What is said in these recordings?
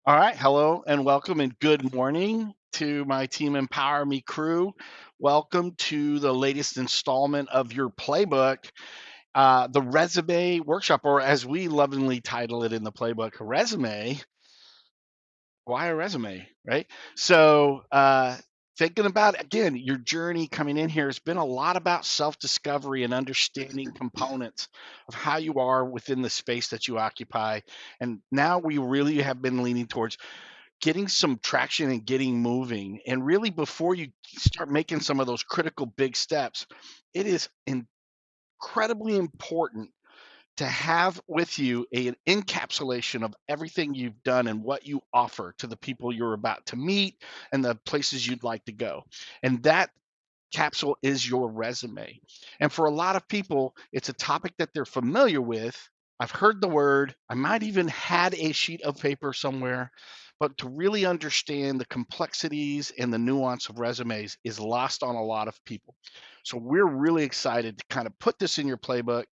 All right. Hello and welcome and good morning to my Team EmpowerMe crew. Welcome to the latest installment of your playbook, the resume workshop, or as we lovingly title it in the playbook, resume. Why a resume, right? So, thinking about again, your journey coming in here has been a lot about self discovery and understanding components of how you are within the space that you occupy. And now we really have been leaning towards getting some traction and getting moving. And really, before you start making some of those critical big steps, it is incredibly important to have with you an encapsulation of everything you've done and what you offer to the people you're about to meet and the places you'd like to go. And that capsule is your resume. And for a lot of people, it's a topic that they're familiar with. I've heard the word, I might even had a sheet of paper somewhere, but to really understand the complexities and the nuance of resumes is lost on a lot of people. So we're really excited to kind of put this in your playbook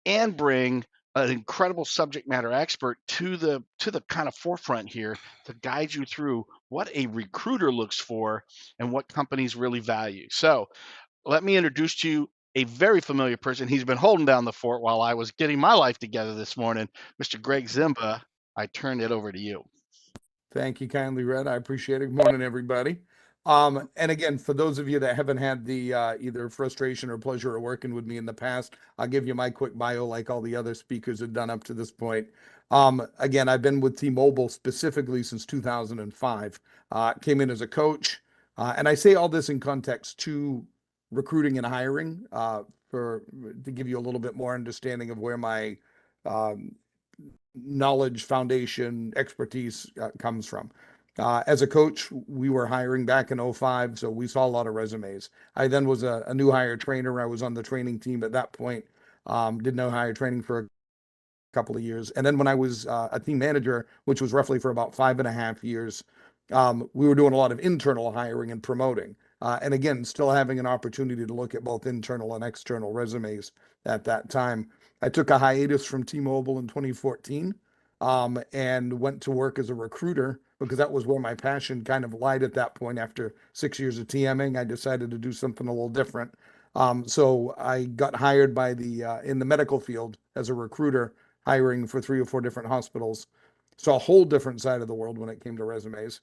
and bring an incredible subject matter expert to the kind of forefront here to guide you through what a recruiter looks for and what companies really value. So let me introduce to you a very familiar person. He's been holding down the fort while I was getting my life together this morning. Mr. Greg Zimba, I turn it over to you. Thank you kindly, Red. I appreciate it. Good morning, everybody. And again, for those of you that haven't had the either frustration or pleasure of working with me in the past, I'll give you my quick bio like all the other speakers have done up to this point. Again, I've been with T-Mobile specifically since 2005. Came in as a coach, and I say all this in context to recruiting and hiring for to give you a little bit more understanding of where my um, knowledge, foundation, expertise comes from. As a coach, we were hiring back in '05, so we saw a lot of resumes. I then was a new hire trainer. I was on the training team at that point. Did no hire training for a couple of years. And then when I was a team manager, which was roughly for about 5.5 years, we were doing a lot of internal hiring and promoting. And again, still having an opportunity to look at both internal and external resumes at that time. I took a hiatus from T-Mobile in 2014 and went to work as a recruiter because that was where my passion kind of lied at that point. After 6 years of TMing, I decided to do something a little different. So I got hired by the in the medical field as a recruiter, hiring for 3 or 4 different hospitals. So a whole different side of the world when it came to resumes,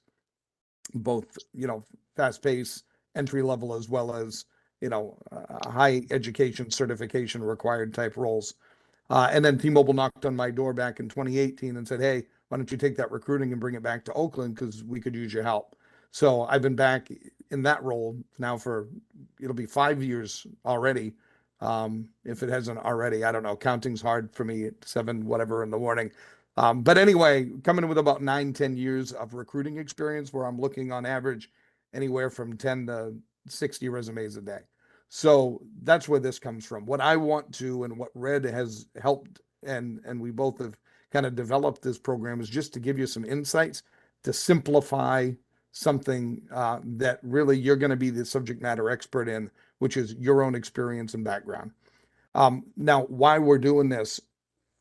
both, fast pace, entry level, as well as, high education certification required type roles. And then T-Mobile knocked on my door back in 2018 and said, "Hey, why don't you take that recruiting and bring it back to Oakland because we could use your help." So I've been back in that role now for it'll be 5 years already. If it hasn't already, I don't know. Counting's hard for me at 7 whatever in the morning. But anyway, coming in with about 9, 10 years of recruiting experience, where I'm looking on average anywhere from 10 to 60 resumes a day. So that's where this comes from. What I want to, and what Red has helped, and we both have kind of developed this program, is just to give you some insights to simplify something that really you're going to be the subject matter expert in, which is your own experience and background. Now, why we're doing this,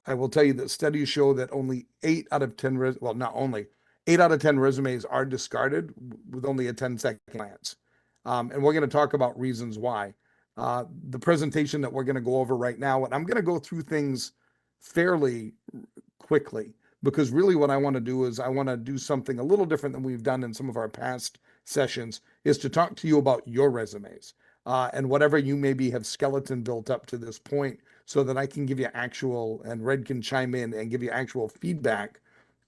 I will tell you that studies show that only 8 out of 10, well, not only 8 out of 10 resumes are discarded with only a 10-second glance. And we're going to talk about reasons why. The presentation that we're going to go over right now, and I'm going to go through things fairly quickly because really what I want to do is I want to do something a little different than we've done in some of our past sessions, is to talk to you about your resumes and whatever you maybe have skeleton built up to this point, so that I can give you actual, and Red can chime in and give you actual feedback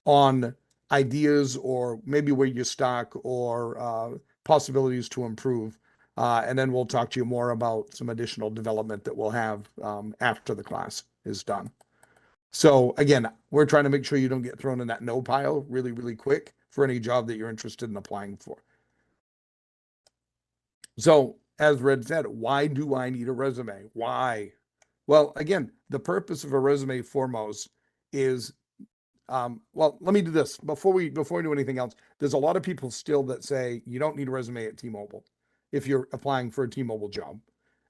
on ideas or maybe where you're stuck or possibilities to improve. And then we'll talk to you more about some additional development that we'll have after the class is done. So again, we're trying to make sure you don't get thrown in that no pile really, really quick for any job that you're interested in applying for. So as Red said, why do I need a resume? Why? Well, again, the purpose of a resume foremost is, well, let me do this before we do anything else. There's a lot of people still that say you don't need a resume at T-Mobile if you're applying for a T-Mobile job.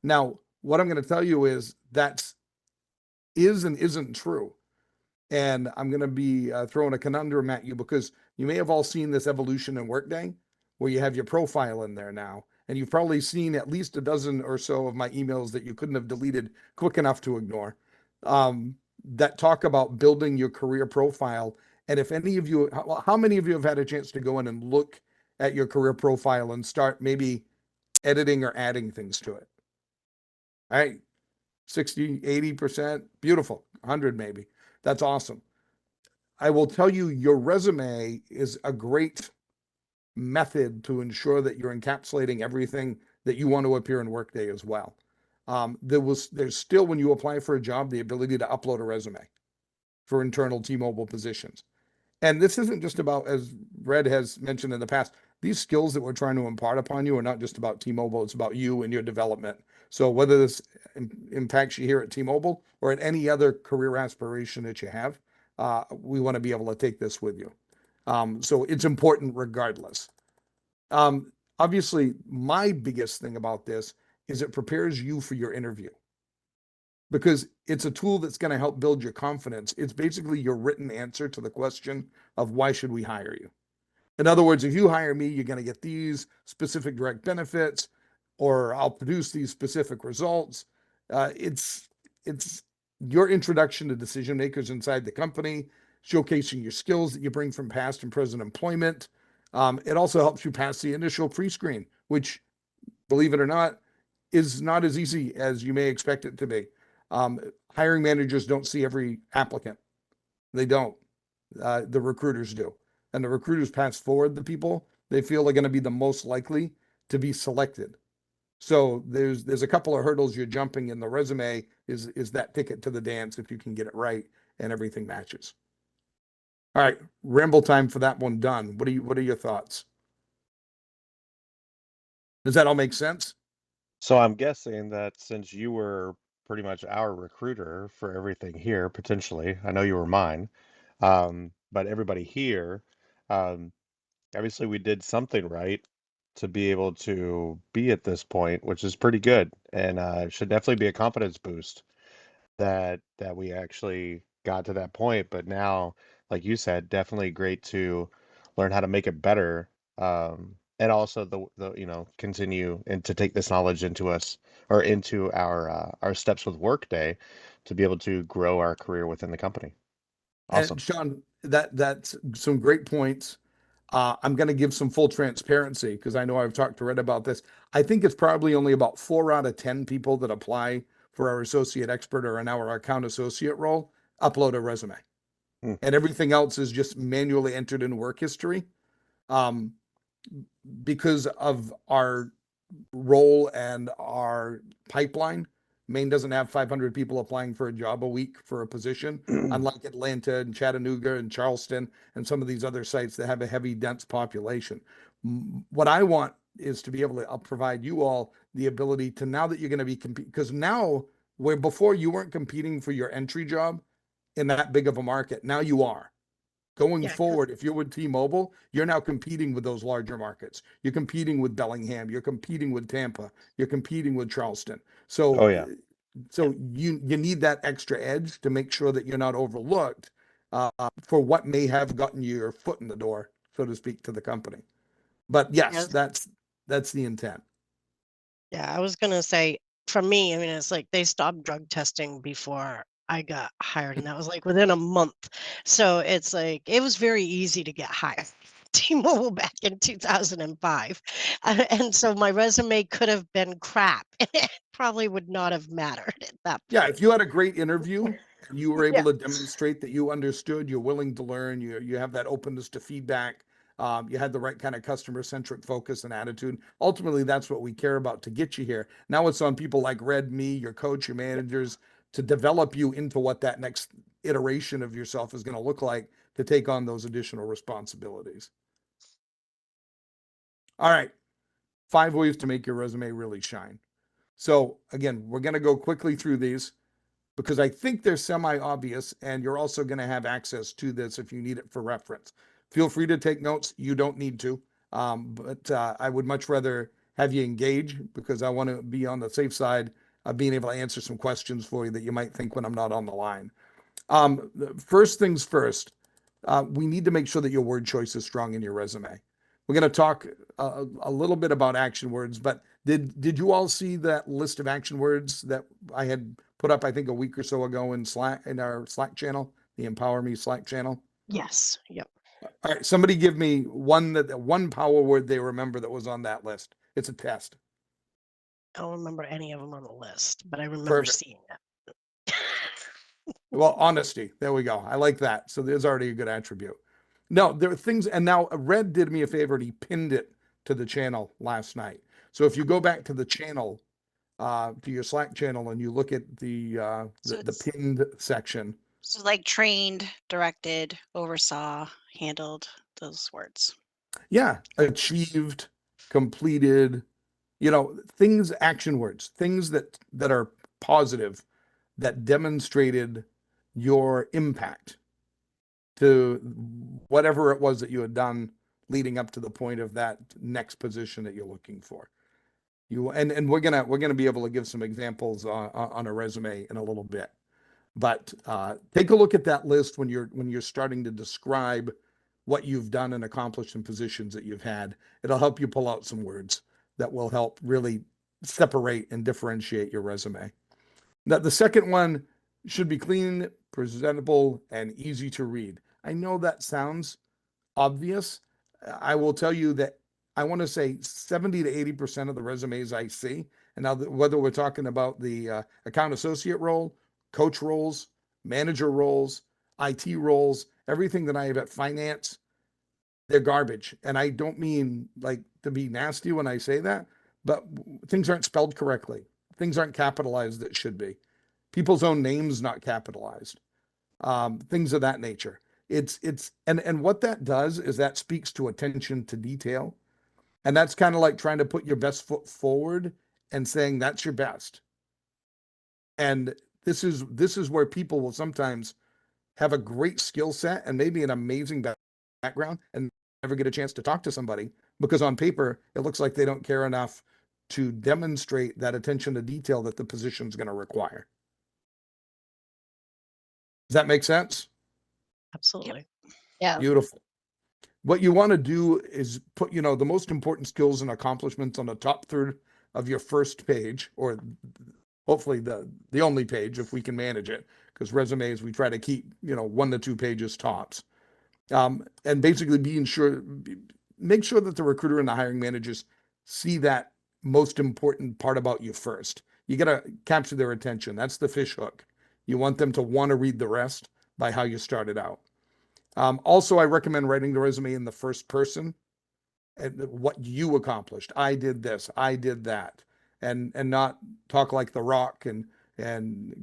Now, what I'm going to tell you is that is and isn't true. And I'm going to be throwing a conundrum at you because you may have all seen this evolution in Workday where you have your profile in there now. And you've probably seen at least a dozen or so of my emails that you couldn't have deleted quick enough to ignore, that talk about building your career profile. And if any of you, how many of you have had a chance to go in and look at your career profile and start maybe editing or adding things to it? All right, 60, 80%, beautiful, 100 maybe. That's awesome. I will tell you, your resume is a great method to ensure that you're encapsulating everything that you want to appear in Workday as well. There's still, when you apply for a job, the ability to upload a resume for internal T-Mobile positions. And this isn't just about, as Red has mentioned in the past, these skills that we're trying to impart upon you are not just about T-Mobile, it's about you and your development. So whether this impacts you here at T-Mobile or at any other career aspiration that you have, we want to be able to take this with you. So it's important regardless. Obviously, my biggest thing about this is it prepares you for your interview because it's a tool that's going to help build your confidence. It's basically your written answer to the question of why should we hire you? In other words, if you hire me, you're going to get these specific direct benefits, or I'll produce these specific results. It's your introduction to decision makers inside the company, showcasing your skills that you bring from past and present employment. It also helps you pass the initial pre-screen, which, believe it or not, is not as easy as you may expect it to be. Um, Hiring managers don't see every applicant. They don't. The recruiters do. And the recruiters pass forward the people they feel are going to be the most likely to be selected. So there's a couple of hurdles you're jumping, and the resume is that ticket to the dance if you can get it right and everything matches. All right, ramble time for that one done. What are your thoughts? Does that all make sense? So I'm guessing that since you were pretty much our recruiter for everything here, potentially, I know you were mine, but everybody here, um, obviously we did something right to be able to be at this point, which is pretty good, and should definitely be a confidence boost that we actually got to that point. But now, like you said, definitely great to learn how to make it better. And also the continue and to take this knowledge into us or into our steps with Workday to be able to grow our career within the company. And Awesome. Sean, that's some great points. I'm going to give some full transparency because I know I've talked to Red about this. I think it's probably only about 4 out of 10 people that apply for our associate expert or now our account associate role upload a resume, Hmm. and everything else is just manually entered in work history. Um, because of our role and our pipeline. Maine doesn't have 500 people applying for a job a week for a position, unlike Atlanta and Chattanooga and Charleston and some of these other sites that have a heavy, dense population. What I want is to be able to provide you all the ability to, now that you're going to be competing, because now, where before you weren't competing for your entry job in that big of a market, now you are. Going Yeah, forward, if you're with T-Mobile, you're now competing with those larger markets. You're competing with Bellingham, you're competing with Tampa, you're competing with Charleston. Oh So yeah. yeah, you need that extra edge to make sure that you're not overlooked for what may have gotten you your foot in the door, so to speak, to the company. But yes, yeah, that's the intent. yeah. I was gonna say, for me, I mean, it's like they stopped drug testing before I got hired, and that was like within a month. So it's like it was very easy to get hired. T-Mobile back in 2005, and so my resume could have been crap. It probably would not have mattered at that Yeah, point. if you had a great interview and you were able Yeah, to demonstrate that you understood, you're willing to learn, you have that openness to feedback, you had the right kind of customer centric focus and attitude. Ultimately, that's what we care about to get you here. Now it's on people like Red, me, your coach, your managers, to develop you into what that next iteration of yourself is going to look like to take on those additional responsibilities. All right, 5 ways to make your resume really shine. So again, we're going to go quickly through these because I think they're semi obvious, and you're also going to have access to this if you need it for reference. Feel free to take notes. You don't need to, but I would much rather have you engage because I want to be on the safe side of being able to answer some questions for you that you might think when I'm not on the line. First things first, we need to make sure that your word choice is strong in your resume. We're going to talk a little bit about action words, but did you all see that list of action words that I had put up, I think, a week or so ago in our Slack channel, the EmpowerMe Slack channel? Yes. Yep. All right, somebody give me one power word they remember that was on that list. It's a test. I don't remember any of them on the list, but I remember Perfect. seeing it. Well, honesty. There we go. I like that. So there's already a good attribute. No, there are things, and now Red did me a favor and he pinned it to the channel last night. So if you go back to the channel, to your Slack channel, and you look at the pinned section. So like trained, directed, oversaw, handled, those words. Yeah, achieved, completed, things, action words, things that are positive, that demonstrated your impact to whatever it was that you had done leading up to the point of that next position that you're looking for. And we're gonna be able to give some examples on a resume in a little bit. But take a look at that list when you're starting to describe what you've done and accomplished in positions that you've had. It'll help you pull out some words that will help really separate and differentiate your resume. Now, the second one should be clean, presentable, and easy to read. I know that sounds obvious. I will tell you that I want to say 70 to 80% of the resumes I see, and now whether we're talking about the account associate role, coach roles, manager roles, IT roles, everything that I have at finance, they're garbage. And I don't mean like to be nasty when I say that, but things aren't spelled correctly. Things aren't capitalized that should be. People's own names not capitalized. Things of that nature. And what that does is that speaks to attention to detail. And that's kind of like trying to put your best foot forward and saying that's your best. And this is where people will sometimes have a great skill set and maybe an amazing background and never get a chance to talk to somebody because on paper it looks like they don't care enough to demonstrate that attention to detail that the position's going to require. Does that make sense? Absolutely. Yeah. Beautiful. What you want to do is put, the most important skills and accomplishments on the top third of your first page, or hopefully the only page if we can manage it, because resumes we try to keep, 1 to 2 pages tops. And basically make sure that the recruiter and the hiring managers see that most important part about you first. You got to capture their attention. That's the fish hook. You want them to want to read the rest by how you started out. Also, I recommend writing the resume in the first person and what you accomplished. I did this, I did that, and not talk like The Rock and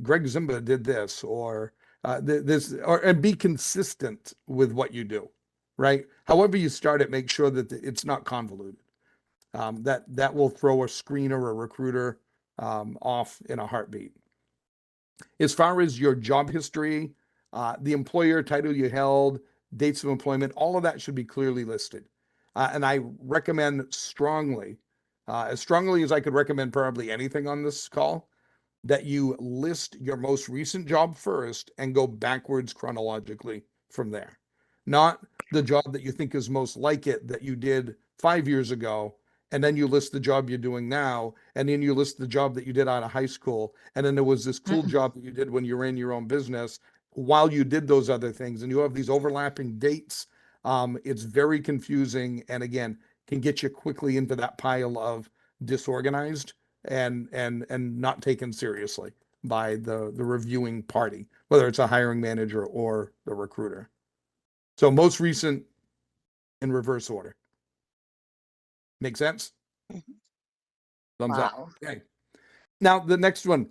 Greg Zimba did this or and be consistent with what you do, right? However you start it, make sure that it's not convoluted. That will throw a screener or a recruiter off in a heartbeat. As far as your job history, the employer, title you held, dates of employment, all of that should be clearly listed. And I recommend strongly, as strongly as I could recommend probably anything on this call, that you list your most recent job first and go backwards chronologically from there. Not the job that you think is most like it that you did 5 years ago, and then you list the job you're doing now, and then you list the job that you did out of high school, and then there was this cool job that you did when you ran your own business while you did those other things, and you have these overlapping dates. It's very confusing, and again, can get you quickly into that pile of disorganized and not taken seriously by the reviewing party, whether it's a hiring manager or the recruiter. So most recent in reverse order. Make sense? Thumbs up. Wow. Okay. Now the next one,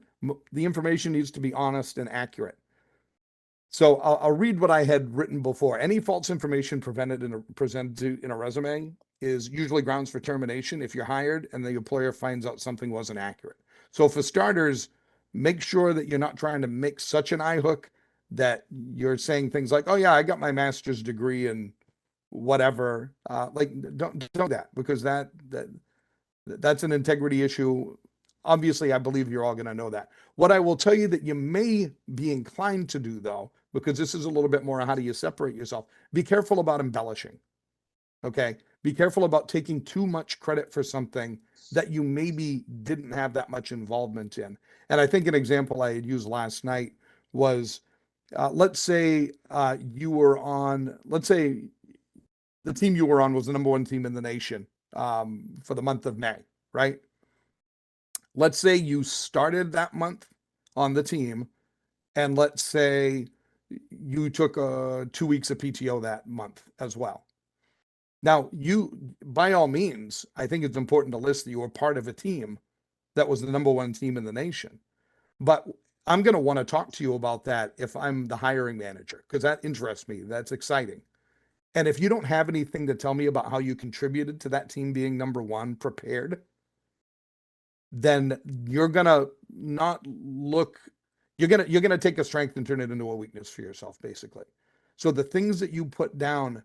the information needs to be honest and accurate. So I'll read what I had written before. Any false information presented in a resume is usually grounds for termination if you're hired and the employer finds out something wasn't accurate. So for starters, make sure that you're not trying to make such an eye hook that you're saying things like, "Oh yeah, I got my master's degree in whatever." Don't do that because that's an integrity issue. Obviously, I believe you're all going to know that. What I will tell you that you may be inclined to do, though, because this is a little bit more how do you separate yourself. Be careful about embellishing. Okay. Be careful about taking too much credit for something that you maybe didn't have that much involvement in. And I think an example I had used last night was let's say let's say the team you were on was the number one team in the nation for the month of May, right? Let's say you started that month on the team, and let's say you took 2 weeks of PTO that month as well. Now, by all means, I think it's important to list that you were part of a team that was the number one team in the nation. But I'm going to want to talk to you about that if I'm the hiring manager, because that interests me. That's exciting. And if you don't have anything to tell me about how you contributed to that team being number one prepared, then you're gonna not look, you're gonna take a strength and turn it into a weakness for yourself, basically. So the things that you put down,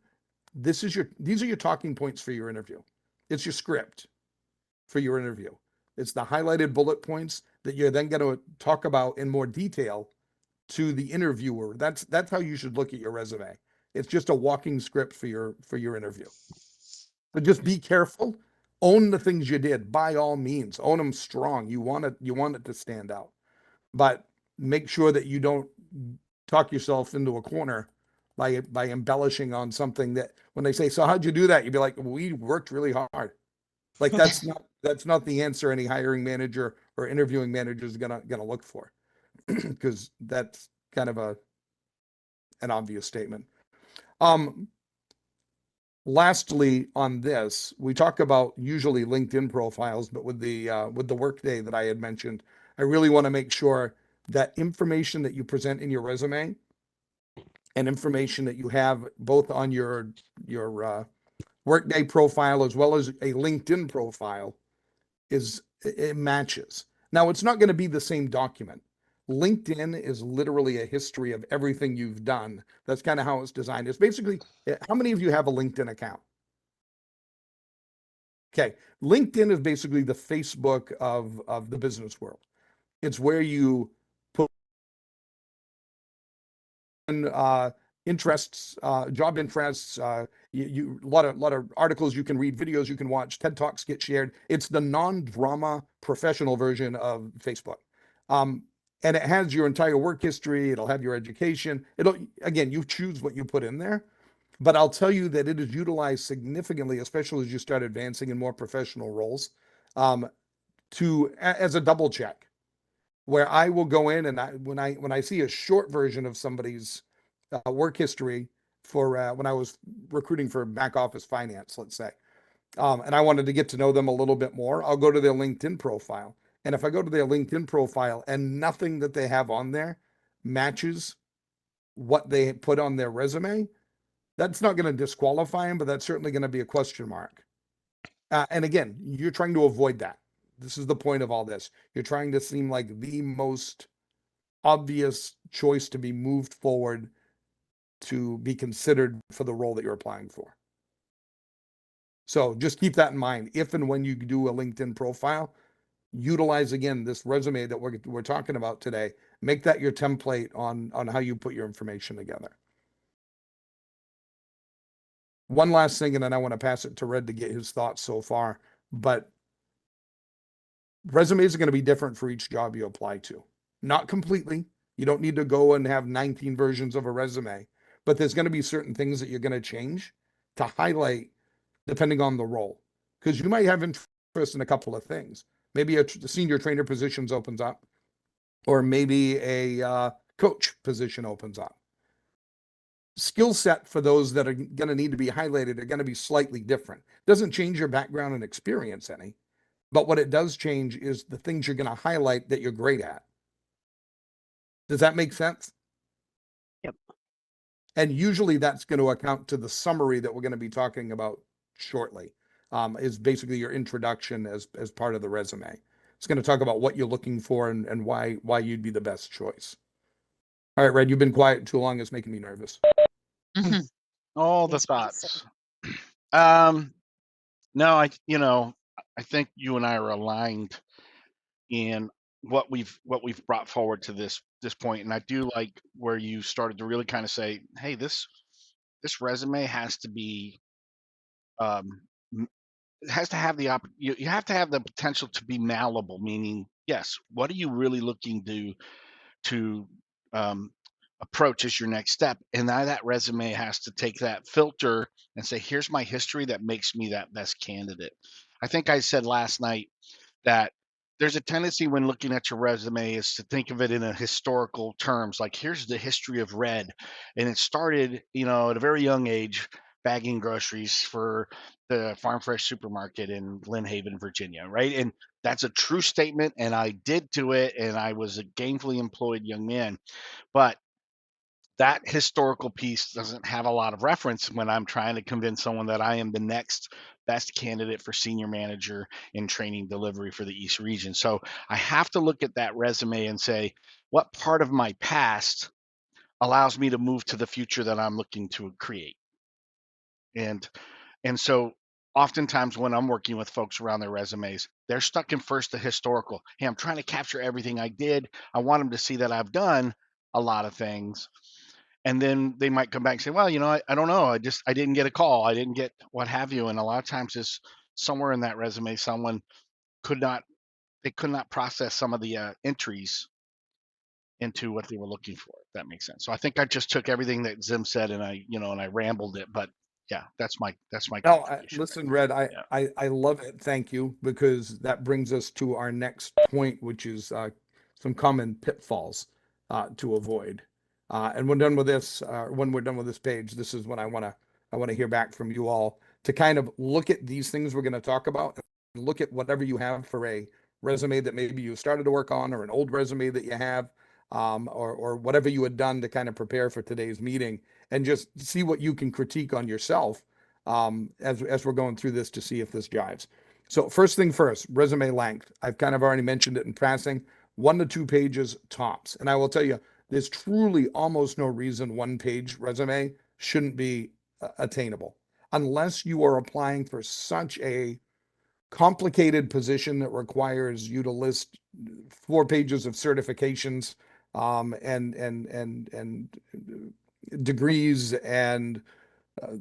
these are your talking points for your interview. It's your script for your interview. It's the highlighted bullet points that you're then going to talk about in more detail to the interviewer. That's how you should look at your resume. It's just a walking script for your interview. But just be careful. Own the things you did by all means. Own them strong. You want it to stand out. But make sure that you don't talk yourself into a corner by embellishing on something that when they say, "So how'd you do that?" You'd be like, "We worked really hard." Like that's not the answer any hiring manager or interviewing manager is gonna look for, because that's kind of an obvious statement. Lastly, on this, we talk about usually LinkedIn profiles, but with the Workday that I had mentioned, I really want to make sure that information that you present in your resume and information that you have both on your Workday profile as well as a LinkedIn profile it matches. Now, it's not going to be the same document. LinkedIn is literally a history of everything you've done. That's kind of how it's designed. It's basically, how many of you have a LinkedIn account? Okay. LinkedIn is basically the Facebook of the business world. It's where you put in interests, job interests, a lot of articles you can read, videos you can watch, TED Talks get shared. It's the non-drama professional version of Facebook. And it has your entire work history. It'll have your education. Again, you choose what you put in there. But I'll tell you that it is utilized significantly, especially as you start advancing in more professional roles, as a double check, where I will go in and when I see a short version of somebody's work history for when I was recruiting for back office finance, let's say, and I wanted to get to know them a little bit more, I'll go to their LinkedIn profile. And if I go to their LinkedIn profile and nothing that they have on there matches what they put on their resume, that's not going to disqualify them, but that's certainly going to be a question mark. And again, you're trying to avoid that. This is the point of all this. You're trying to seem like the most obvious choice to be moved forward to be considered for the role that you're applying for. So just keep that in mind. If and when you do a LinkedIn profile, utilize again this resume that we're talking about today. Make that your template on how you put your information together. One last thing, and then I want to pass it to Red to get his thoughts so far. But resumes are going to be different for each job you apply to. Not completely. You don't need to go and have 19 versions of a resume, but there's going to be certain things that you're going to change to highlight depending on the role. Because you might have interest in a couple of things. Maybe a senior trainer positions opens up, or maybe a coach position opens up. Skill set for those that are going to need to be highlighted are going to be slightly different. Doesn't change your background and experience any, but what it does change is the things you're going to highlight that you're great at. Does that make sense? Yep. And usually that's going to account to the summary that we're going to be talking about shortly, is basically your introduction as part of the resume. It's going to talk about what you're looking for and why you'd be the best choice. All right, Red, you've been quiet too long. It's making me nervous. All the Yes, please. thoughts. No, I think you and I are aligned in what we've brought forward to this point, and I do like where you started to really kind of say, "Hey, this resume has to be um, it has to have you have to have the potential to be malleable, meaning yes, what are you really looking to um, approach as your next step, and now that resume has to take that filter and say, here's my history that makes me that best candidate. I think I said last night that there's a tendency when looking at your resume is to think of it in a historical terms, like here's the history of red, and it started at a very young age bagging groceries for the Farm Fresh supermarket in Glen Haven, Virginia, right? And that's a true statement, and I did do it, and I was a gainfully employed young man. But that historical piece doesn't have a lot of reference when I'm trying to convince someone that I am the next best candidate for senior manager in training delivery for the East region. So I have to look at that resume and say, what part of my past allows me to move to the future that I'm looking to create? And so oftentimes when I'm working with folks around their resumes, they're stuck in first the historical. Hey, I'm trying to capture everything I did. I want them to see that I've done a lot of things. And then they might come back and say, well, I don't know. I didn't get a call. I didn't get what have you. And a lot of times it's somewhere in that resume, someone could not, they could not process some of the entries into what they were looking for. If that makes sense. So I think I just took everything that Zim said and I rambled it, but yeah, that's my No, contribution. listen, Red, Yeah. I love it. Thank you, because that brings us to our next point, which is some common pitfalls to avoid. And when done with this, when we're done with this page, this is when I want to hear back from you all to kind of look at these things we're going to talk about, and look at whatever you have for a resume that maybe you started to work on, or an old resume that you have, or whatever you had done to kind of prepare for today's meeting, and just see what you can critique on yourself as we're going through this to see if this jives. So first thing first, resume length. I've kind of already mentioned it in passing, 1 to 2 pages tops. And I will tell you, there's truly almost no reason 1 page resume shouldn't be attainable, unless you are applying for such a complicated position that requires you to list 4 pages of certifications, and degrees and uh,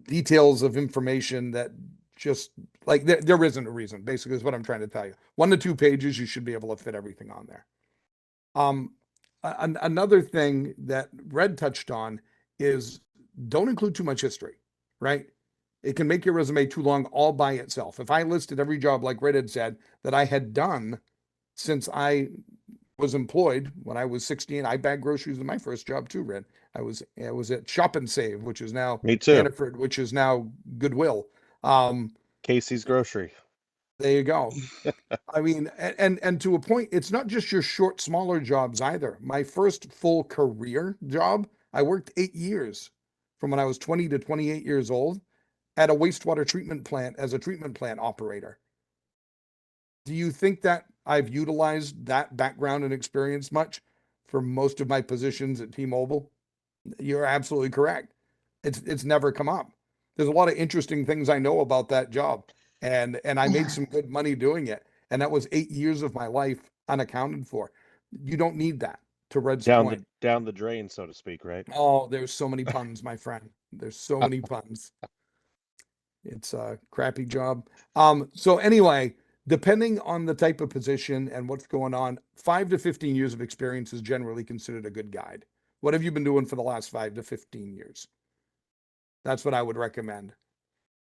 details of information that just like there isn't a reason, basically, is what I'm trying to tell you. 1 to 2 pages, you should be able to fit everything on there. Another thing that Red touched on is don't include too much history, right? It can make your resume too long all by itself. If I listed every job, like Red had said, that I had done since I was employed when I was 16, I bagged groceries in my first job too, Red. I was at Shop and Save, which is now Me too. Hannaford, which is now Goodwill. Um, Casey's Grocery. there you go. I mean, and to a point, it's not just your short, smaller jobs either. My first full career job, I worked 8 years from when I was 20 to 28 years old at a wastewater treatment plant as a treatment plant operator. Do you think that I've utilized that background and experience much for most of my positions at T-Mobile? You're absolutely correct. It's never come up. There's a lot of interesting things I know about that job, and I made some good money doing it. And that was 8 years of my life unaccounted for. You don't need that, to Red's point. Down the drain, so to speak, right? Oh, there's so many puns, my friend. There's so many puns. It's a crappy job. So anyway, depending on the type of position and what's going on, 5 to 15 years of experience is generally considered a good guide. What have you been doing for the last 5 to 15 years? That's what I would recommend.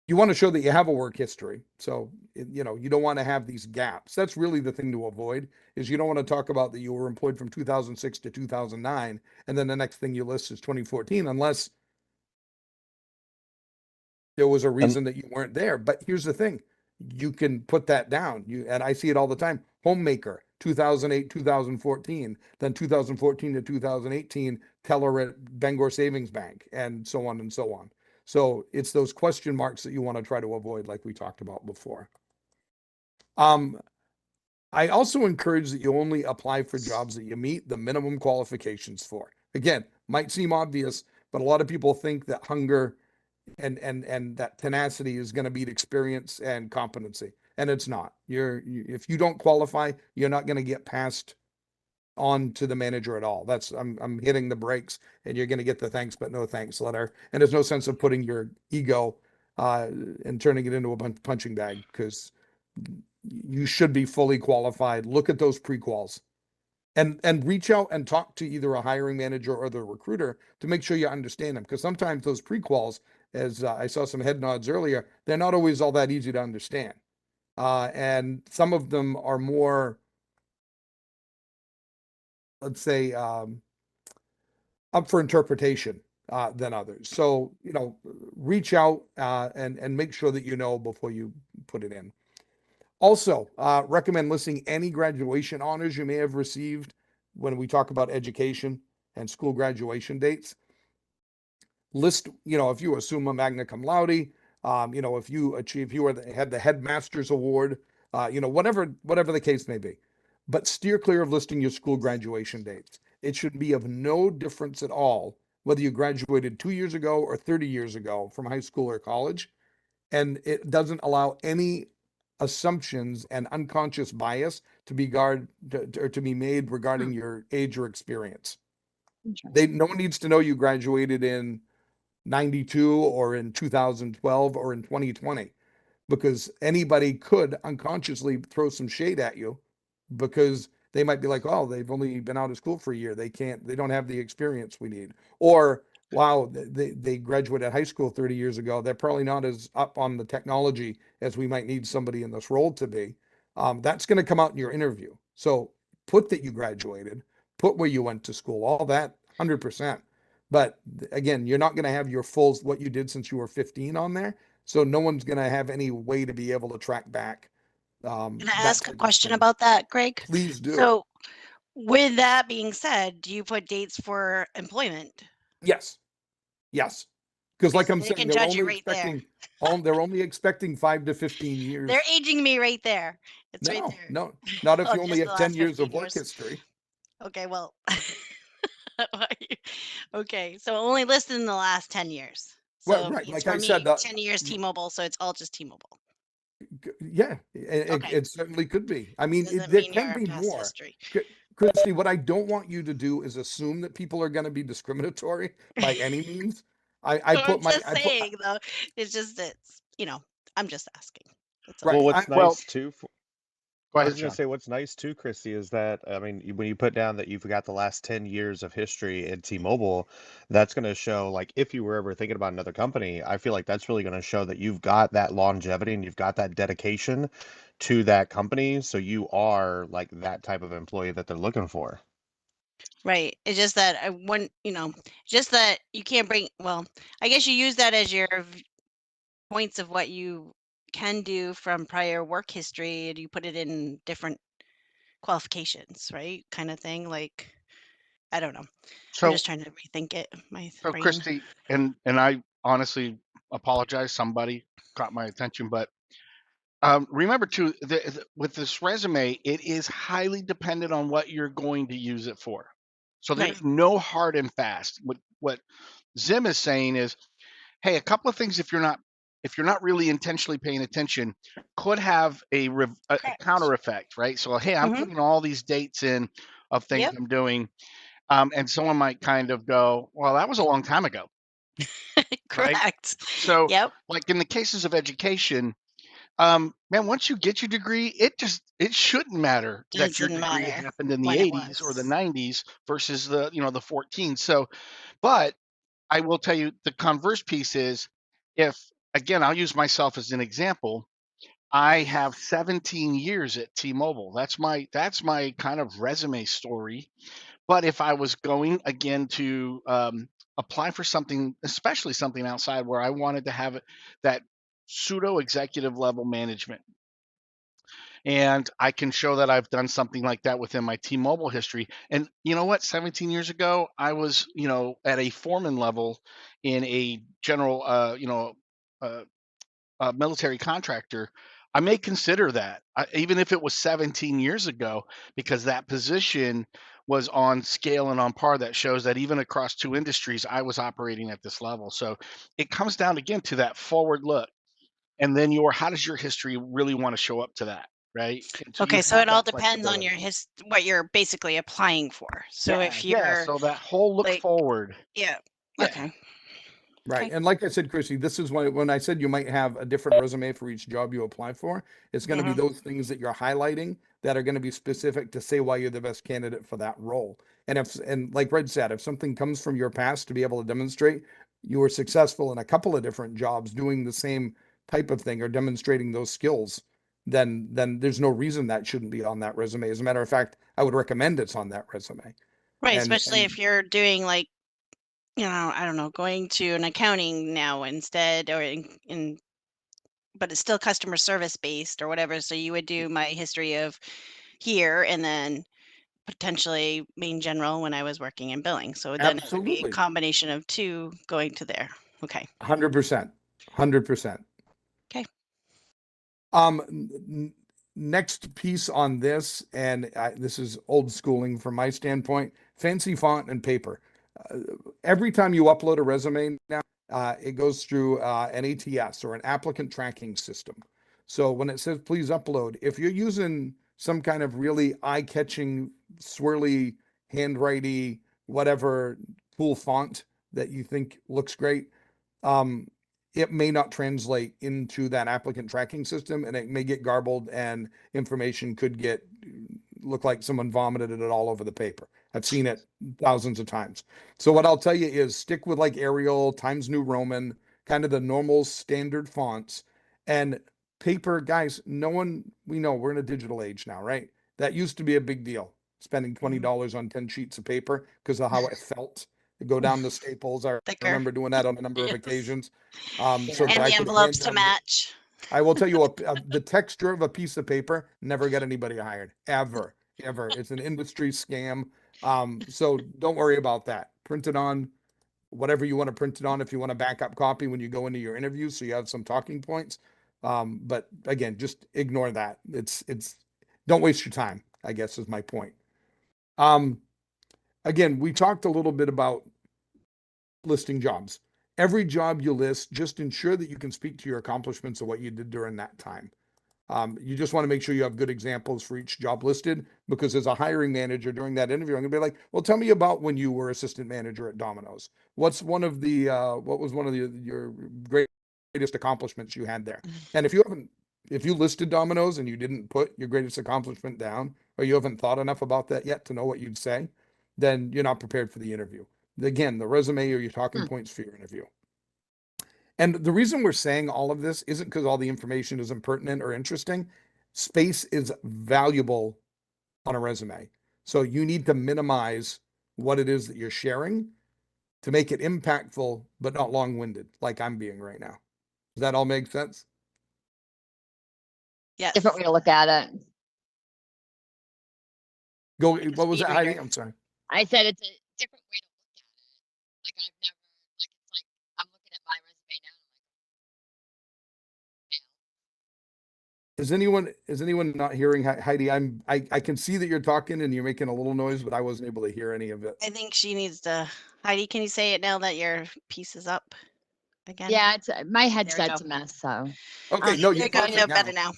You want to show that you have a work history. So, you don't want to have these gaps. That's really the thing to avoid, is you don't want to talk about that you were employed from 2006 to 2009, and then the next thing you list is 2014, unless there was a And reason that you weren't there. But here's the thing, you can put that down. And I see it all the time. Homemaker, 2008, 2014, then 2014 to 2018, teller at Bangor Savings Bank, and so on and so on. So it's those question marks that you want to try to avoid, like we talked about before. I also encourage that you only apply for jobs that you meet the minimum qualifications for. Again, might seem obvious, but a lot of people think that hunger and that tenacity is going to beat experience and competency, and it's not. If you don't qualify, you're not going to get past on to the manager at all. That's I'm hitting the brakes, and you're going to get the thanks but no thanks letter. And there's no sense of putting your ego and turning it into a punching bag, because you should be fully qualified. Look at those pre-quals, and reach out and talk to either a hiring manager or the recruiter to make sure you understand them, because sometimes those pre-quals, as I saw some head nods earlier, they're not always all that easy to understand. And some of them are more, let's say, up for interpretation than others. So, reach out and make sure that you know before you put it in. Also, recommend listing any graduation honors you may have received when we talk about education and school graduation dates. List, if you assume a magna cum laude, if you had the headmaster's award, whatever the case may be. But steer clear of listing your school graduation dates. It should be of no difference at all whether you graduated 2 years ago or 30 years ago from high school or college. And it doesn't allow any assumptions and unconscious bias to be made regarding your age or experience. No one needs to know you graduated in 92 or in 2012 or in 2020, because anybody could unconsciously throw some shade at you, because they might be like, oh, they've only been out of school for a year. They don't have the experience we need. Or, wow, they graduated high school 30 years ago. They're probably not as up on the technology as we might need somebody in this role to be. That's going to come out in your interview. So put that you graduated, put where you went to school, all that 100%. But again, you're not going to have your full, what you did since you were 15 on there. So no one's going to have any way to be able to track back. Can I that ask a type of question thing. about that, Greg? Please do. So, with that being said, do you put dates for employment? Yes. Because Okay, like so I'm they saying, can judge you right there. they're only expecting 5 to 15 years. They're aging me right there. It's right there. No, not if Oh, you only just the have 10 last years 15 of work years. history. Okay, well, okay, so only listed in the last 10 years. Well, So right, it's like for I me, said, 10 years T-Mobile, so it's all just T-Mobile. yeah, Okay, it certainly could be. I mean, doesn't there mean can your be past more. history. Christy, what I don't want you to do is assume that people are going to be discriminatory by any means. I'm just saying, though, it's just I'm just asking. That's all. right. Well, what's Well, nice too, go I ahead, was going to Sean. say what's nice too, Christy, is that I mean, when you put down that you've got the last 10 years of history in T-Mobile, that's going to show, like, if you were ever thinking about another company, I feel like that's really going to show that you've got that longevity and you've got that dedication to that company. So you are like that type of employee that they're looking for. Right. It's just that just that you can't bring, well, I guess you use that as your points of what you can do from prior work history, and you put it in different qualifications, right? Kind of thing. Like, I don't know. I'm So, just trying to rethink it, my so brain. Christy, and I honestly apologize. Somebody caught my attention, but remember too, with this resume, it is highly dependent on what you're going to use it for. So Right. there's no hard and fast. What Zim is saying is, hey, a couple of things, if you're not really intentionally paying attention, could have a Correct. counter effect, right? So, hey, I'm Mm-hmm. putting all these dates in of things Yep. I'm doing, and someone might kind of go, well, that was a long time ago, right? Correct. So, Yep. like in the cases of education, man, once you get your degree, it shouldn't matter that your Doesn't degree matter happened in the when it 80s or the was. 90s versus the 14. So, but I will tell you the converse piece is, if again, I'll use myself as an example. I have 17 years at T-Mobile. That's my kind of resume story. But if I was going again to apply for something, especially something outside where I wanted to have that pseudo executive level management, and I can show that I've done something like that within my T-Mobile history. And you know what? 17 years ago, I was, at a foreman level in a general, uh, military contractor. I may consider that, even if it was 17 years ago, because that position was on scale and on par. That shows that even across two industries, I was operating at this level. So it comes down again to that forward look, and then how does your history really want to show up to that? right? And so you Okay, so have it all that depends on flexibility. your what you're basically applying for. So if Yeah, you're so that whole look like, forward. yeah, Yeah. okay. Right. Okay. And like I said, Chrissy, this is when I said you might have a different resume for each job you apply for. It's going to be Mhm. those things that you're highlighting that are going to be specific to say why you're the best candidate for that role. And like Red said, if something comes from your past to be able to demonstrate you were successful in a couple of different jobs doing the same type of thing or demonstrating those skills, then there's no reason that shouldn't be on that resume. As a matter of fact, I would recommend it's on that resume. Right, And especially if you're doing like, I don't know, going to an accounting now instead, or but it's still customer service based or whatever. So you would do my history of here and then potentially main general when I was working in billing. So then it would be a absolutely, combination of two going to there. Okay. 100%, 100%. Okay. Next piece on this, and this is old schooling from my standpoint, fancy font and paper. Uh, every time you upload a resume now, it goes through an ATS or an applicant tracking system. So when it says please upload, if you're using some kind of really eye-catching, swirly, handwriting, whatever cool font that you think looks great, um, it may not translate into that applicant tracking system and it may get garbled and information could get look like someone vomited it all over the paper. I've seen it thousands of times. So what I'll tell you is stick with like Arial, Times New Roman, kind of the normal standard fonts. And paper, guys, no one, we know we're in a digital age now, right? That used to be a big deal, spending $20 on 10 sheets of paper because of how it felt to go down the staples. I Thicker. remember doing that on a number of Yes. occasions. So Yeah. that And I the could hand envelopes to them. match. I will tell you, the texture of a piece of paper never got anybody hired, ever, ever. It's an industry scam. So don't worry about that. Print it on whatever you want to print it on if you want a backup copy when you go into your interview, so you have some talking points. But again, just ignore that. It's don't waste your time, I guess is my point. Um, Again, we talked a little bit about listing jobs. Every job you list, just ensure that you can speak to your accomplishments of what you did during that time. You just want to make sure you have good examples for each job listed because as a hiring manager during that interview, I'm gonna be like, well, tell me about when you were assistant manager at Domino's. What was one of your greatest accomplishments you had there? And if you listed Domino's and you didn't put your greatest accomplishment down, or you haven't thought enough about that yet to know what you'd say, then you're not prepared for the interview. Again, the resume or your talking points for your interview. And the reason we're saying all of this isn't because all the information isn't pertinent or interesting. Space is valuable on a resume. So you need to minimize what it is that you're sharing to make it impactful, but not long winded, like I'm being right now. Does that all make sense? Yes. Different way to look at it. Go, Like a what was speed that, Heidi? reader. I'm sorry. I said it's a different way to look at it. Like I've never, like it's like I'm looking at my resume now. Is anyone not hearing Heidi? I can see that you're talking and you're making a little noise, but I wasn't able to hear any of it. I think she needs to. Heidi, can you say it now that your piece is up again? Yeah, it's my There we headset's go. a mess. So Okay, no, There you're you go. No, perfect better now. now.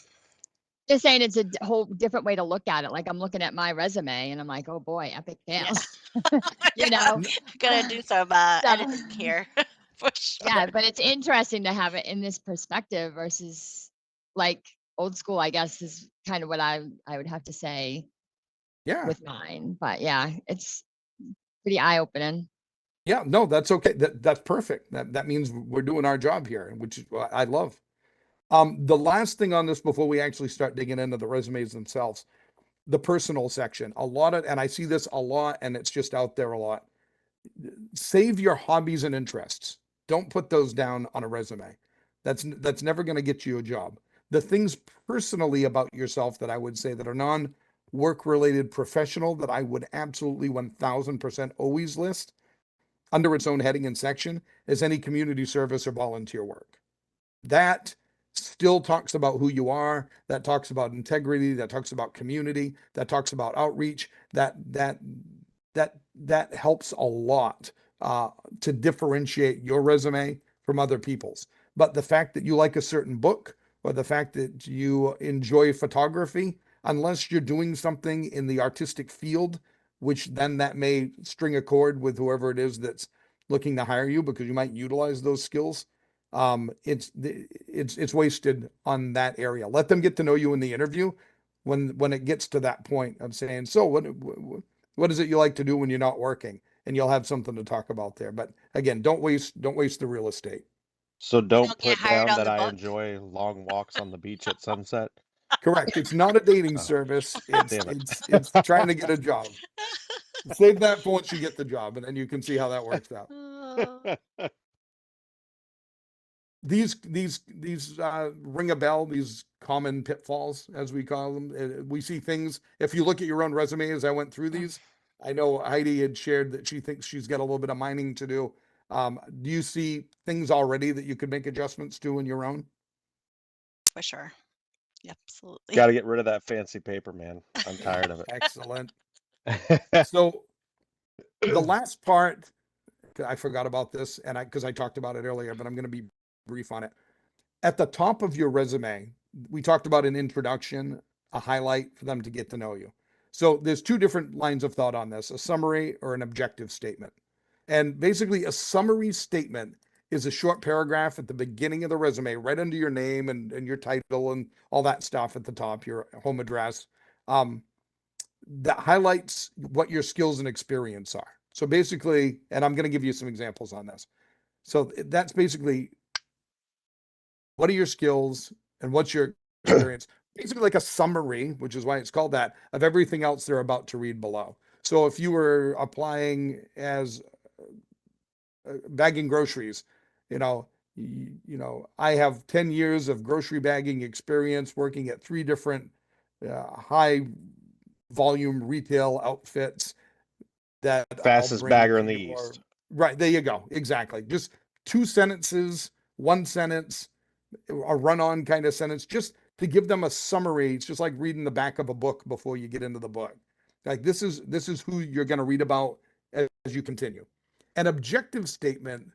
just saying it's a whole different way to look at it. Like I'm looking at my resume and I'm like, oh boy, epic fail. Yes. You know, Gonna do some So- editing here for sure. yeah, but it's interesting to have it in this perspective versus like old school, I guess is kind of what I would have to say Yeah. with mine. But yeah, it's pretty eye opening. Yeah, no, that's okay. That's perfect. That means we're doing our job here, which is what I love. The last thing on this before we actually start digging into the resumes themselves, the personal section. A lot of, and I see this a lot, and it's just out there a lot. Save your hobbies and interests. Don't put those down on a resume. That's never going to get you a job. The things personally about yourself that I would say that are non-work related professional that I would absolutely 1000% always list under its own heading and section is any community service or volunteer work. That still talks about who you are, that talks about integrity, that talks about community, that talks about outreach, that helps a lot to differentiate your resume from other people's. But the fact that you like a certain book or the fact that you enjoy photography, unless you're doing something in the artistic field, which then that may string a chord with whoever it is that's looking to hire you because you might utilize those skills. It's wasted on that area. Let them get to know you in the interview when it gets to that point of saying, so what is it you like to do when you're not working? And you'll have something to talk about there. But again, don't waste the real estate. So You don't don't get put hired down on that the I book. enjoy long walks on the beach at sunset. Correct. It's not a dating Oh, service. It's damn it. it's trying to get a job. Save that for once you get the job, and then you can see how that works out. These ring a bell, these common pitfalls, as we call them. We see things. If you look at your own resume, as I went through these, I know Heidi had shared that she thinks she's got a little bit of mining to do. Do you see things already that you could make adjustments to in your own? For sure. Absolutely. Got to get rid of that fancy paper, man. I'm tired of Excellent. it. So the last part, I forgot about this, and because I talked about it earlier, but I'm going to be brief on it. At the top of your resume, we talked about an introduction, a highlight for them to get to know you. So there's two different lines of thought on this, a summary or an objective statement. And basically, a summary statement is a short paragraph at the beginning of the resume, right under your name and your title and all that stuff at the top, your home address, that highlights what your skills and experience are. So basically, and I'm going to give you some examples on this. So that's basically, what are your skills and what's your experience? Basically, like a summary, which is why it's called that, of everything else they're about to read below. So if you were applying as bagging groceries, I have 10 years of grocery bagging experience working at 3 different high volume retail outfits that I'll Fastest bring bagger in to the your, East. right. There you go. Exactly. Just 2 sentences, 1 sentence, a run-on kind of sentence, just to give them a summary. It's just like reading the back of a book before you get into the book. Like this is who you're going to read about as you continue. An objective statement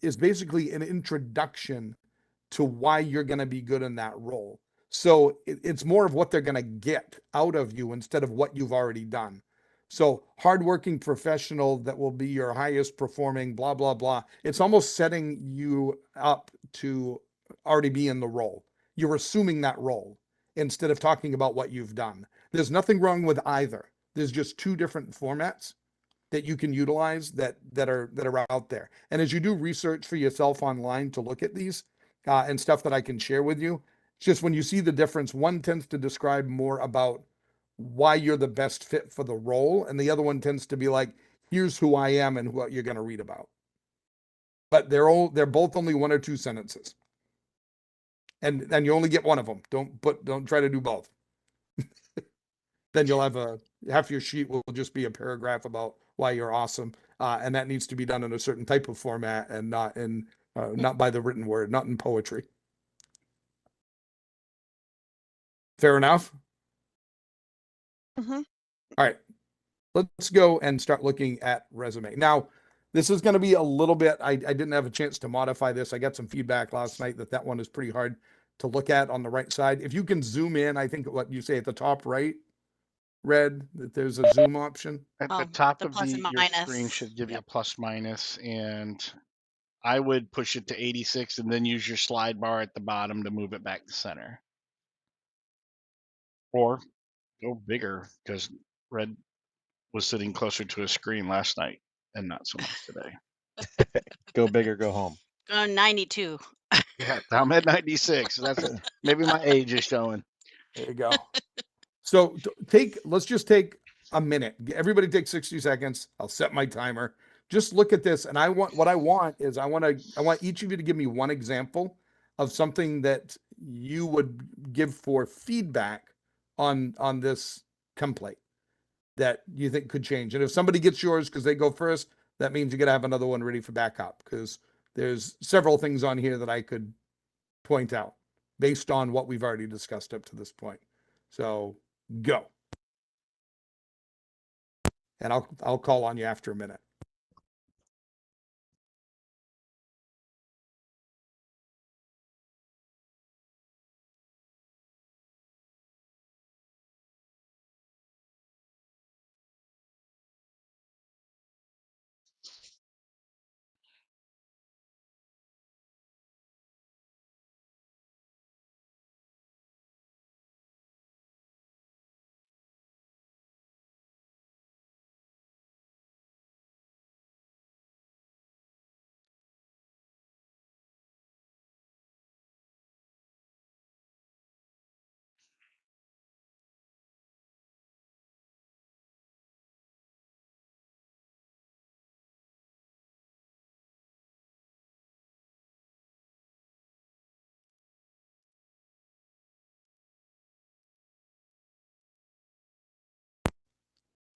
is basically an introduction to why you're going to be good in that role. So it's more of what they're going to get out of you instead of what you've already done. So hardworking professional that will be your highest performing, blah, blah, blah. It's almost setting you up to already be in the role. You're assuming that role instead of talking about what you've done. There's nothing wrong with either. There's just 2 different formats that you can utilize that are out there. And as you do research for yourself online to look at these and stuff that I can share with you, it's just when you see the difference, one tends to describe more about why you're the best fit for the role, and the other one tends to be like, here's who I am and what you're going to read about. But they're both only 1 or 2 sentences, and you only get one of them. Don't try to do both. Then you'll have half your sheet will just be a paragraph about why you're awesome, and that needs to be done in a certain type of format and not by the written word, not in poetry. Fair enough. Mm-hmm. All right, let's go and start looking at resume. Now, this is going to be a little bit, I didn't have a chance to modify this. I got some feedback last night that one is pretty hard to look at on the right side. If you can zoom in, I think what you say at the top right, Red, that there's a zoom option. At the Oh, top the of plus and your screen minus. should give you a Yep. plus minus, and I would push it to 86 and then use your slide bar at the bottom to move it back to center. Or go bigger, because Red was sitting closer to a screen last night and not so much today. Go big or go home. 92. Yeah, I'm at 96. That's maybe my age is showing. There you go. So let's just take a minute. Everybody take 60 seconds. I'll set my timer. Just look at this. And I want each of you to give me one example of something that you would give for feedback on this template that you think could change. And if somebody gets yours because they go first, that means you got to have another one ready for backup, because there's several things on here that I could point out based on what we've already discussed up to this point. So go. And I'll call on you after a minute.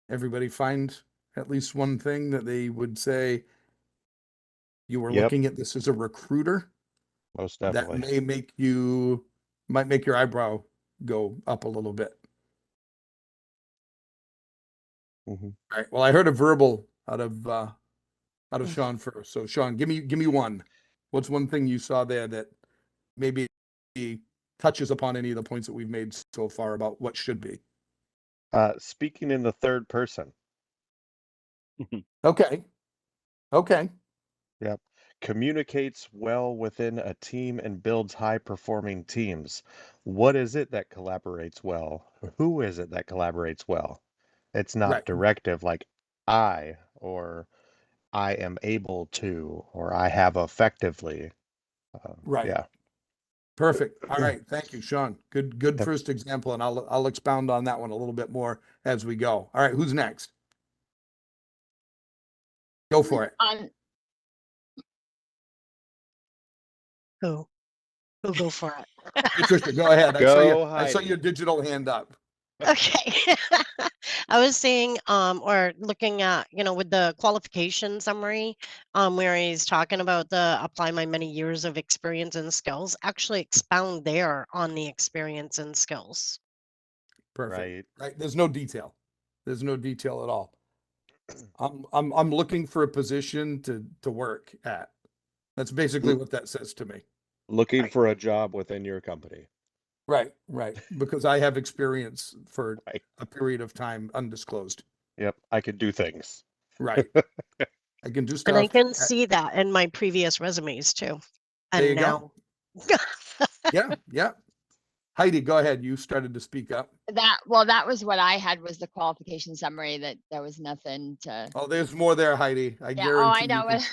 Everybody find at least one thing that they would say you were Yep, looking at this as a recruiter most that definitely. might make your eyebrow go up a little bit. Hmm. All right. Well, I heard a verbal out of Mm. Sean first. So Sean, give me one. What's one thing you saw there that maybe touches upon any of the points that we've made so far about what should be? Speaking in the third person. Okay. Okay. Yep. Communicates well within a team and builds high-performing teams. What is it that collaborates well? Who is it that collaborates well? It's not Right. directive like I or I am able to or I have effectively. Right. Yeah. Perfect. All right. Thank you, Sean. Good Yep. first example, and I'll expound on that one a little bit more as we go. All right, who's next? Go for it. Who go for it? Patricia, go ahead. Go, I saw your Heidi. digital hand up. Okay. I was saying, or looking at, with the qualification summary, where he's talking about the apply my many years of experience and skills, actually expound there on the experience and skills. Perfect. Right. Right. There's no detail. There's no detail at all. I'm looking for a position to work at. That's basically L- what that says to me. Looking Right. for a job within your company. Right. Because I have experience for Right. a period of time undisclosed. Yep. I could do things. Right. I can do And I stuff. can see that in my previous resumes too. There you And go. now, Yeah. Heidi, go ahead. You started to speak up. That was what I had, was the qualification summary, that there was nothing to. Oh, there's more there, Heidi. I Yeah, oh, I guarantee know. you.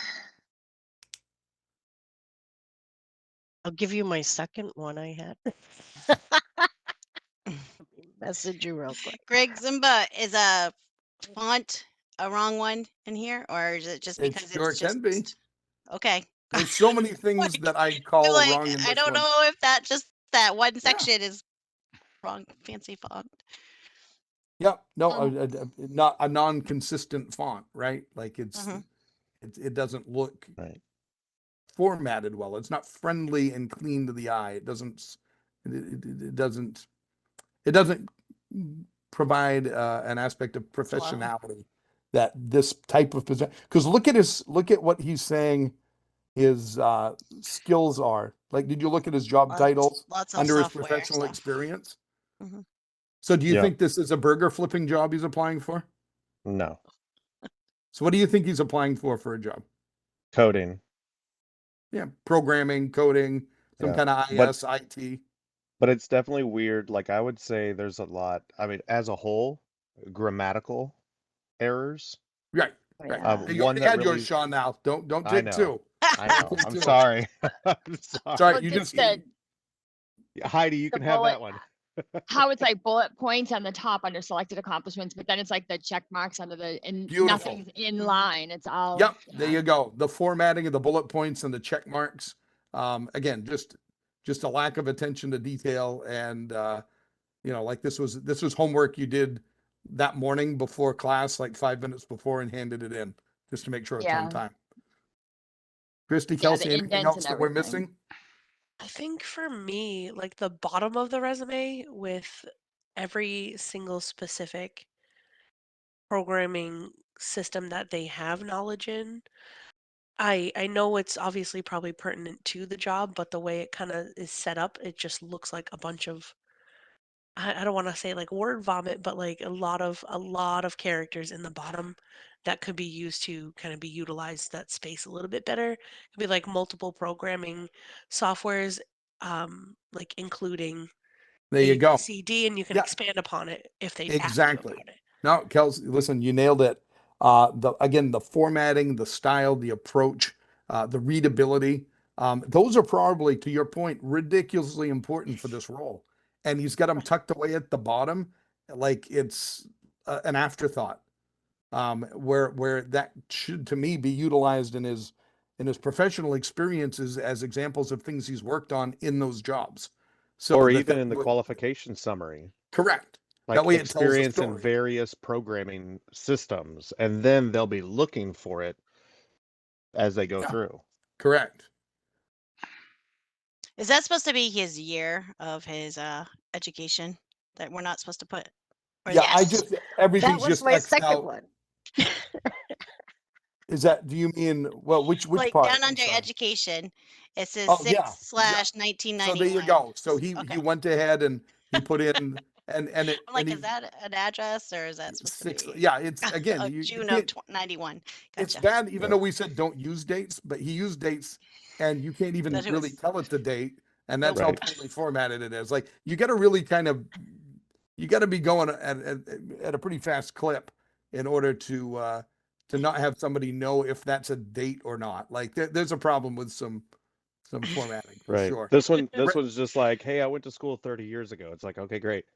I'll give you my second one I had. Message you real quick. Greg Zimba, is a font a wrong one in here, or is it just It because sure it's can be. just okay? There's so many things Like, that I I'm call like, wrong in I this don't one. know if that one Yeah. section is wrong, fancy font. Yeah. No, Um, not a non-consistent font, right? Like mhm. it doesn't look Right. formatted well. It's not friendly and clean to the eye. It doesn't it doesn't provide an aspect of professionality that this type of position. Because look at what he's saying his skills are. Like, did you look at his job titles Lots of under his software professional stuff. experience? Mhm. So do you Yeah. think this is a burger flipping job he's applying for? No. So what do you think he's applying for a job? Coding. Yeah, programming, coding, some Yeah. kind of But IS, IT. but it's definitely weird. Like I would say there's a lot, I mean, as a whole, grammatical errors. Right, Oh, right. yeah. You One already that had yours, really, Sean. Now don't I take know. two. I Don't know. take I'm two. sorry. I'm Sorry, sorry. you Just just Heidi, you the can have bullet, that one. how it's like bullet points on the top under selected accomplishments, but then it's like the check marks under and beautiful. nothing's in line. It's all. Yep, there Yeah. you go. The formatting of the bullet points and the check marks. Again, just a lack of attention to detail, and like this was homework you did that morning before class, like 5 minutes before, and handed it in just to make sure it's on Yeah. time. Christy, Yeah, Kelsey, the anything indents else and that we're everything. missing? I think for me, like the bottom of the resume with every single specific programming system that they have knowledge in. I know it's obviously probably pertinent to the job, but the way it kind of is set up, it just looks like a bunch of I don't want to say like word vomit, but like a lot of characters in the bottom that could be used to kind of be utilized that space a little bit better. It could be like multiple programming softwares, like including There you A, B, go. C, D, and you can Yeah, expand upon it if they ask you exactly. about it. No, Kelsey, listen, you nailed it. The formatting, the style, the approach, the readability, those are probably, to your point, ridiculously important for this role. And he's got them tucked away at the bottom, like it's an afterthought. Where that should, to me, be utilized in his professional experiences as examples of things he's worked on in those jobs. So Or that even in that the would qualification summary. correct. That like way it tells the experience in story. various programming systems, and then they'll be looking for it as they go Yeah. through. Correct. Is that supposed to be his year of his education that we're not supposed to put? Or is Yeah, it I Yes. just That everything's was just my X'd second out. one. Is that? Do you mean which like part? down I'm under sorry. education? It says Oh yeah, 6 yeah. slash So there 1991. you go. So he Okay. went ahead and he put in and I'm like, he is that an address or is that supposed to 6. be Yeah, it's again you June of can't. 91? It's Gotcha. bad, even Yep. though we said don't use dates, but he used dates, and you can't even That it really was. tell it the date, and Nope. that's how Right. poorly formatted it is. Like you got to really kind of, you got to be going at a pretty fast clip in order to not have somebody know if that's a date or not. Like there's a problem with some formatting for Right. sure. This Re- one's just like, hey, I went to school 30 years ago. It's like, okay, great.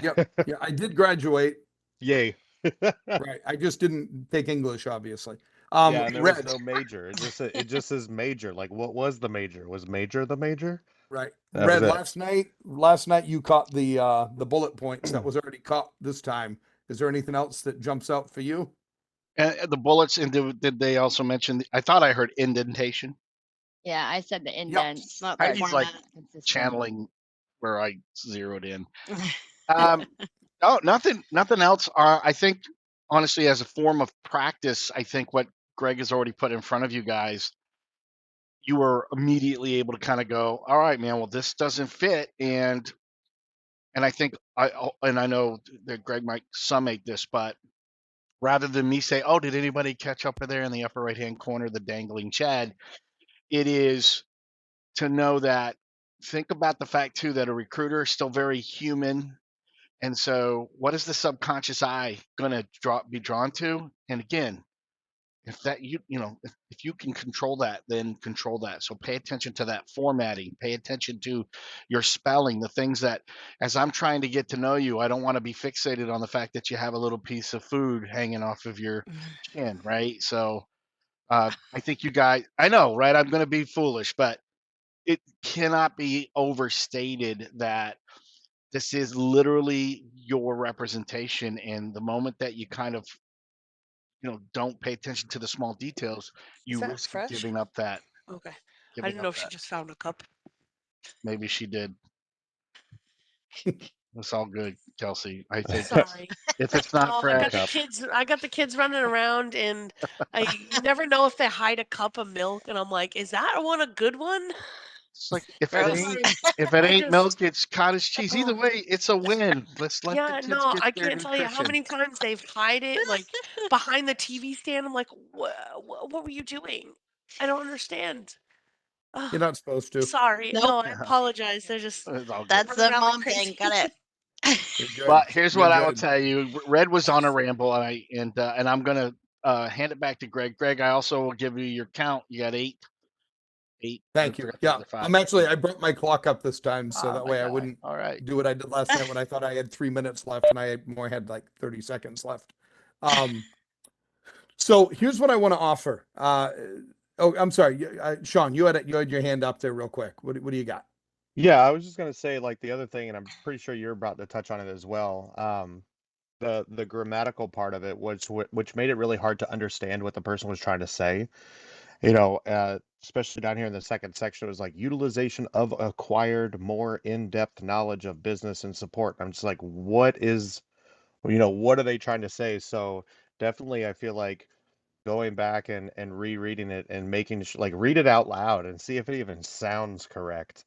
Yep. Yeah, I did graduate. Yay. Right. I just didn't take English, obviously. Yeah, and there was Red. no major. It just says major. Like, what was the major? Was major the major? Right. That was Red, it. last night you caught the bullet points that was already caught this time. Is there anything else that jumps out for you? And the bullets, and did they also mention? I thought I heard indentation. Yeah, I said the Yep. indents Not are Heidi's like format. consistent. channeling where I zeroed in. Um, oh, nothing else. I think honestly, as a form of practice, I think what Greg has already put in front of you guys, you were immediately able to kind of go, all right, man, well, this doesn't fit. And I think and I know that Greg might summate this, but rather than me say, oh, did anybody catch up there in the upper right hand corner, the dangling Chad? It is to know that, think about the fact too that a recruiter is still very human. And so what is the subconscious eye going to be drawn to? And again, if that if you can control that, then control that. So pay attention to that formatting, pay attention to your spelling, the things that, as I'm trying to get to know you, I don't want to be fixated on the fact that you have a little piece of food hanging off of your chin, right? So I think you guys, I know, right? I'm going to be foolish, but it cannot be overstated that this is literally your representation. And the moment that you kind of, don't pay attention to the small details, Is you that risk fresh? giving up that, Okay. I giving didn't up know if she that. just found a cup. Maybe she did. It's all good, Kelsey. I think Sorry. if it's not Oh, I got the fresh, Cup. kids. I got the kids running around, and you never know if they hide a cup of milk, and I'm like, is that one a good one? it's like if it Gross. ain't Sorry. if it I ain't just. milk, it's cottage cheese. Either Oh. way, it's a win. Let's let the Yeah, kids no, get I their can't tell you how nutrition. many times they've hide it like behind the TV stand. I'm like, what were you doing? I don't understand. You're Oh, not supposed to. sorry. Nope. No, I apologize. They're just It's all good. That's running the around like mom thing. Got crazy. it. You're good. But here's You're what I will good. tell you: Red was on a ramble, and I'm gonna hand it back to Greg. Greg, I also will give you your count. You got eight. I Thank you. forgot the Yeah, other five. I'm actually, Eight. I brought my clock up this time so Oh that my way I god! wouldn't All right. do what I did last night when I thought I had 3 minutes left and I had like 30 seconds left. Um, so here's what I want to offer. Oh, I'm sorry, Sean, you had your hand up there real quick. What do you got? Yeah, I was just gonna say like the other thing, and I'm pretty sure you're about to touch on it as well. The grammatical part of it, which made it really hard to understand what the person was trying to say. Especially down here in the second section, it was like utilization of acquired more in-depth knowledge of business and support. I'm just like, what are they trying to say? So definitely, I feel like going back and rereading it and making like read it out loud and see if it even sounds correct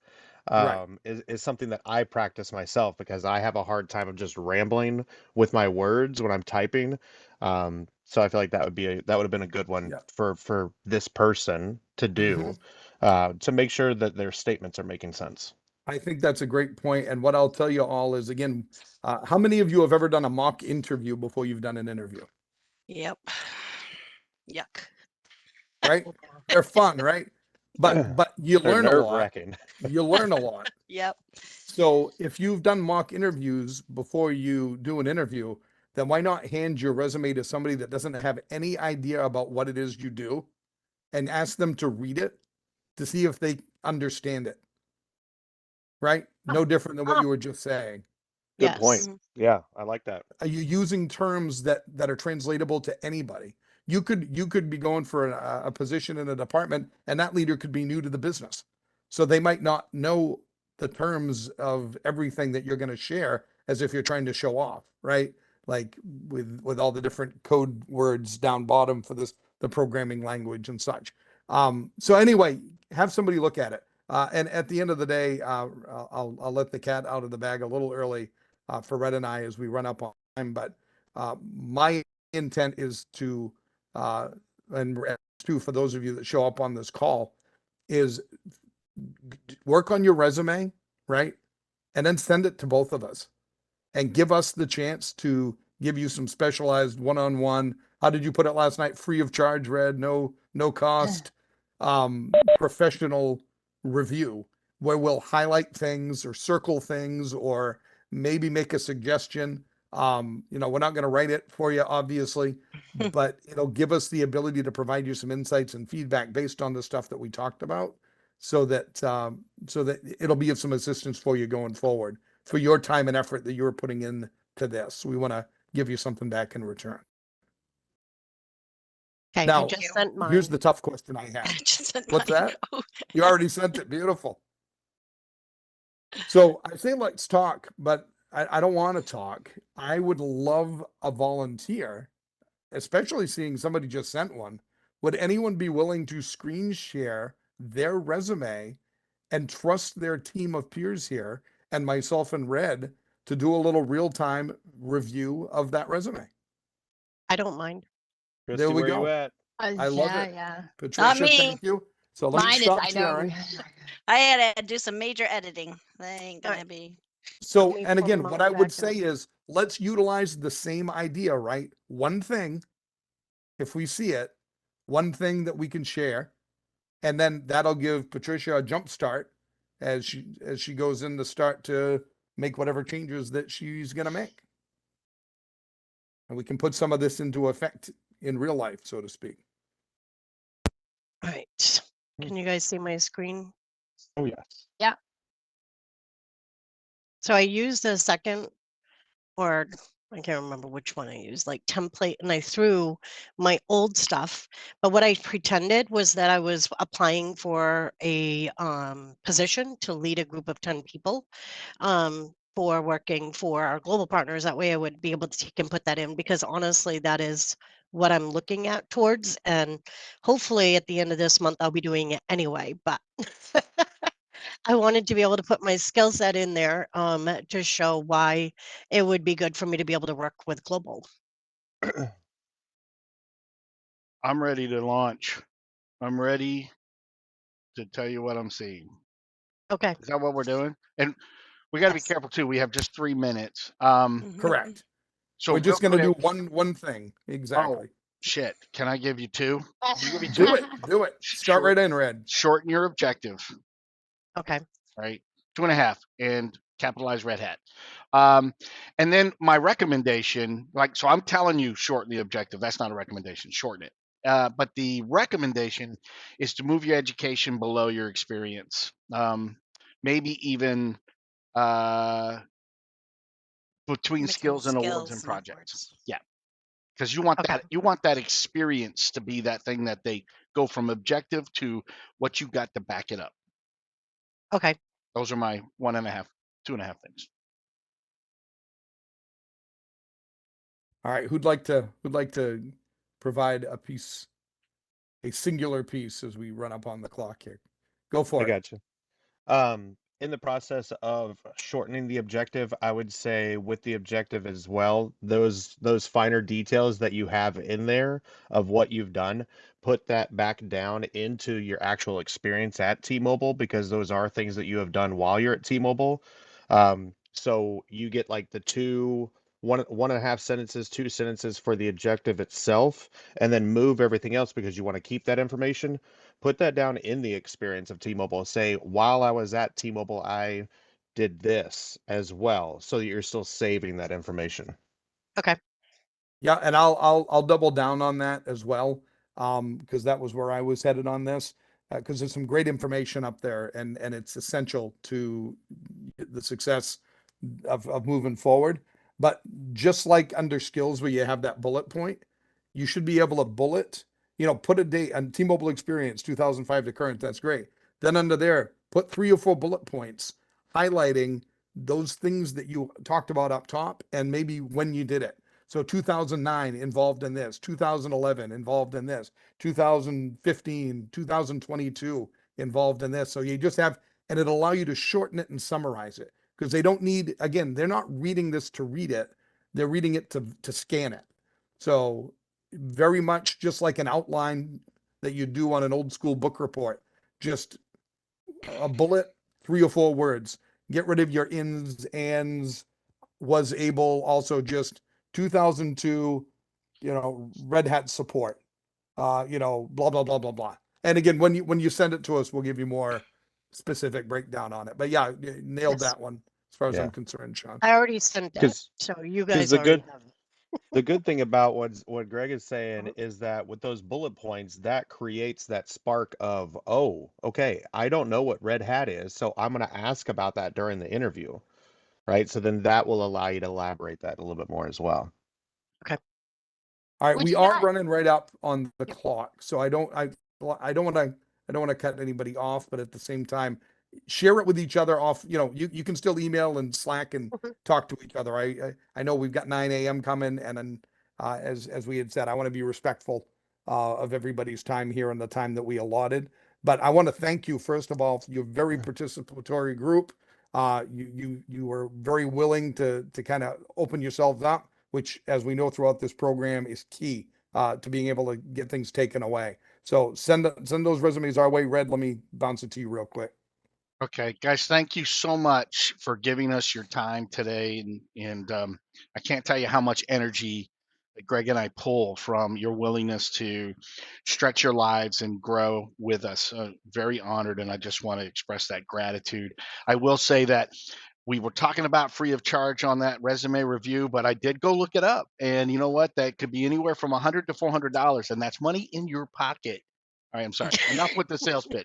Right. is something that I practice myself because I have a hard time of just rambling with my words when I'm typing. So I feel like that would have been a good one Yeah. for this person to Mhm. do to make sure that their statements are making sense. I think that's a great point. And what I'll tell you all is again, how many of you have ever done a mock interview before you've done an interview? Yep. Yuck. Right? They're fun, right? But you They're learn a lot. nerve-wracking. You learn a lot. Yep. So if you've done mock interviews before you do an interview, then why not hand your resume to somebody that doesn't have any idea about what it is you do and ask them to read it to see if they understand it? Right? No different than what Um, you were just saying. Good point. Yes. Mhm. Yeah, I like that. Are you using terms that are translatable to anybody? You could be going for a position in a department, and that leader could be new to the business, so they might not know the terms of everything that you're going to share, as if you're trying to show off, right? Like with all the different code words down bottom for the programming language and such. So anyway, have somebody look at it. And at the end of the day, I'll let the cat out of the bag a little early for Red and I as we run up on time. But my intent is to, and too, for those of you that show up on this call, is work on your resume, right? And then send it to both of us and give us the chance to give you some specialized one-on-one. How did you put it last night? Free of charge, Red, no cost, professional review where we'll highlight things or circle things or maybe make a suggestion. We're not going to write it for you, obviously, but it'll give us the ability to provide you some insights and feedback based on the stuff that we talked about, so that it'll be of some assistance for you going forward for your time and effort that you're putting in to this. We want to give you something back in return. Okay, I Now, just sent mine. here's the tough question I I have. just sent What's mine. that? You already sent it. Beautiful. So I say let's talk, but I don't want to talk. I would love a volunteer, especially seeing somebody just sent one. Would anyone be willing to screen share their resume and trust their team of peers here and myself and Red to do a little real-time review of that resume? I don't mind. Christy, There we where you go. at? I love yeah, it. yeah. Patricia, me. thank you. So let me Mine is stop I know. sharing. I had to do some major editing. That ain't All gonna right. be. So, me and pull again, what mine I would back say up. is let's utilize the same idea, right? One thing, if we see it, one thing that we can share, and then that'll give Patricia a jump start as she goes in to start to make whatever changes that she's going to make. And we can put some of this into effect in real life, so to speak. All right. Can you guys see my screen? Oh, yes. Yeah. So I used a second, or I can't remember which one I used, like template, and I threw my old stuff. But what I pretended was that I was applying for a position to lead a group of 10 people for working for our global partners. That way I would be able to take and put that in, because honestly, that is what I'm looking at towards. And hopefully at the end of this month, I'll be doing it anyway. But I wanted to be able to put my skill set in there to show why it would be good for me to be able to work with global. I'm ready to launch. I'm ready to tell you what I'm seeing. Okay. Is that what we're doing? And we got to be Yes. careful too. We have just 3 minutes. Mhm. Correct. So We're real just going to do quick. one thing. Oh Exactly. shit! Can I give you 2? Can I give you 2? Do it. Do it. Start Short, right in, Red. shorten your objective. Okay. Right, 2.5, and capitalize red hat. And then my recommendation, like, so I'm telling you shorten the objective. That's not a recommendation. Shorten it. But the recommendation is to move your education below your experience. Maybe even between skills and awards and projects. Yeah, because you want Okay. that experience to be that thing that they go from objective to what you got to back it up. Okay. Those are my 1.5, 2.5 things. All right. Who'd like to provide a singular piece as we run up on the clock here? Go I for it. got you. In the process of shortening the objective, I would say with the objective as well, those finer details that you have in there of what you've done, put that back down into your actual experience at T-Mobile, because those are things that you have done while you're at T-Mobile. So you get like the one and a half sentences, 2 sentences for the objective itself, and then move everything else because you want to keep that information. Put that down in the experience of T-Mobile. Say, while I was at T-Mobile, I did this as well, so that you're still saving that information. Okay. Yeah, and I'll double down on that as well, because that was where I was headed on this, because there's some great information up there, and it's essential to the success of moving forward. But just like under skills where you have that bullet point, you should be able to bullet, put a date on T-Mobile experience 2005 to current. That's great. Then under there, put 3 or 4 bullet points highlighting those things that you talked about up top and maybe when you did it. So 2009 involved in this, 2011 involved in this, 2015, 2022 involved in this. So you just have, and it'll allow you to shorten it and summarize it because they don't need, again, they're not reading this to read it. They're reading it to scan it. So very much just like an outline that you do on an old school book report, just a bullet, 3 or 4 words. Get rid of your ins, ands, was able, also just 2002, Red Hat support, blah, blah, blah, blah, blah. And again, when you send it to us, we'll give you more specific breakdown on it. But yeah, you nailed Yes. that one as far as Yeah. I'm concerned, Sean. I already sent it, Because so you because guys the already good have it. the good thing about what Greg is saying Mhm. is that with those bullet points, that creates that spark of, oh, okay, I don't know what Red Hat is, so I'm going to ask about that during the interview, right? So then that will allow you to elaborate that a little bit more as well. All right, Would we you are not? running right up on the Yep. clock, so I don't want to cut anybody off, but at the same time, share it with each other off. You can still email and Slack and Mhm. talk to each other. I know we've got 9 a.m. coming, and then as we had said, I want to be respectful of everybody's time here and the time that we allotted. But I want to thank you first of all for your very participatory group. You were very willing to kind of open yourselves up, which, as we know throughout this program, is key to being able to get things taken away. So send those resumes our way. Red, let me bounce it to you real quick. Okay, guys, thank you so much for giving us your time today, and I can't tell you how much energy that Greg and I pull from your willingness to stretch your lives and grow with us. Very honored, and I just want to express that gratitude. I will say that we were talking about free of charge on that resume review, but I did go look it up, and you know what? That could be anywhere from $100 to $400, and that's money in your pocket. All right, I'm sorry. Enough with the sales pitch.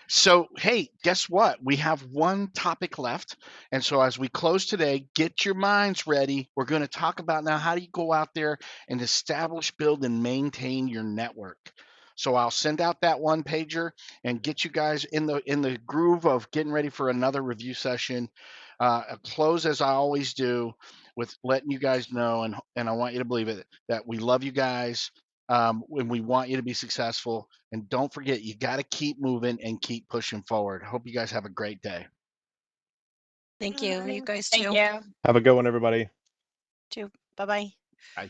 So, hey, guess what? We have one topic left. And so, as we close today, get your minds ready. We're going to talk about now how do you go out there and establish, build, and maintain your network. So, I'll send out that one pager and get you guys in the groove of getting ready for another review session. I'll close as I always do with letting you guys know, and I want you to believe it, that we love you guys. When we want you to be successful. And don't forget, you got to keep moving and keep pushing forward. Hope you guys have a great day. Thank you. You Bye. guys Thank too. you. Have a good one, everybody. Too. Bye bye. Bye.